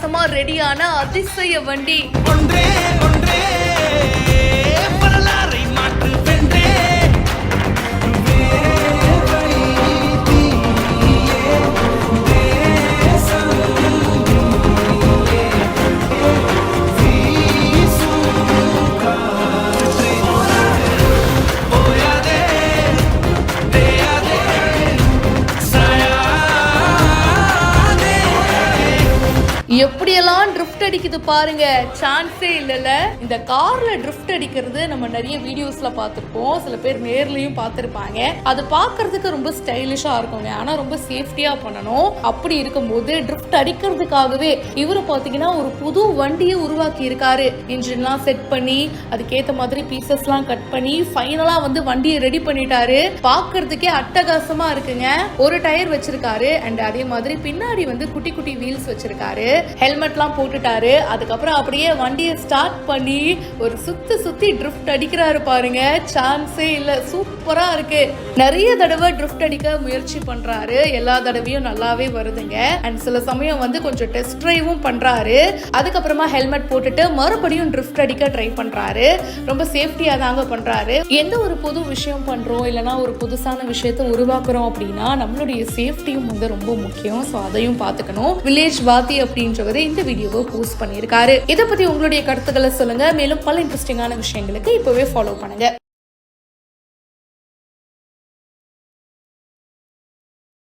அட்டகாசமா ரெடியான அதிசய வண்டி. எப்படியெல்லாம் ட்ரிஃப்ட் அடிக்குது பாருங்க, சான்ஸே இல்லைல்ல. இந்த கார்ல ட்ரிஃப்ட் அடிக்கிறது நம்ம நிறைய வீடியோஸ்ல பார்த்துருப்போம், சில பேர் நேர்லயும் பார்த்துருப்பாங்க. அது பார்க்கறதுக்கு ரொம்ப ஸ்டைலிஷா இருக்குங்க, ஆனா ரொம்ப சேஃப்டியா பண்ணணும். அப்படி இருக்கும்போது ட்ரிஃப்ட் அடிக்கிறதுக்காகவே இவரு பாத்தீங்கன்னா ஒரு புது வண்டியை உருவாக்கி இருக்காரு. இன்ஜின்லாம் செட் பண்ணி அதுக்கேற்ற மாதிரி பீசஸ்லாம் கட் பண்ணி ஃபைனலா வந்து வண்டியை ரெடி பண்ணிட்டாரு. பார்க்கறதுக்கே அட்டகாசமா இருக்குங்க. ஒரு டயர் வச்சிருக்காரு அண்ட் அதே மாதிரி பின்னாடி வந்து குட்டி குட்டி வீல்ஸ் வச்சிருக்காரு. ஹெல்மெட்லாம் போட்டுட்டாரு. அதுக்கப்புறம் அப்படியே வண்டியை ஸ்டார்ட் பண்ணி ஒரு சுத்தி ட்ரிஃப்ட் அடிக்கிறாரு பாருங்க, சான்ஸே இல்ல. சூப்பரா இருக்கு. நிறைய தடவை ட்ரிஃப்ட் அடிக்க முயற்சி பண்றாரு, எல்லா தடவையும் நல்லாவே வருதுங்க. அண்ட் சில சமயம் வந்து கொஞ்சம் டெஸ்ட் டிரைவும் பண்றாரு. அதுக்கப்புறமா ஹெல்மெட் போட்டுட்டு மறுபடியும் ட்ரிஃப்ட் அடிக்க ட்ரை பண்றாரு. ரொம்ப சேஃப்டியா தாங்க பண்றாரு. எந்த ஒரு புது விஷயம் பண்றோம் இல்லைன்னா ஒரு புதுசான விஷயத்தை உருவாக்குறோம் அப்படின்னா நம்மளுடைய சேஃப்டியும் வந்து ரொம்ப முக்கியம். ஸோ அதையும் பார்த்துக்கணும். வில்லேஜ் வாத்தி அப்படின்றவரு இந்த வீடியோவை போஸ்ட் பண்ணியிருக்காரு. இதை பத்தி உங்களுடைய கருத்துக்களை சொல்லுங்க. மேலும் பல இன்ட்ரெஸ்டிங்கான விஷயங்களுக்கு இப்பவே ஃபாலோ பண்ணுங்க.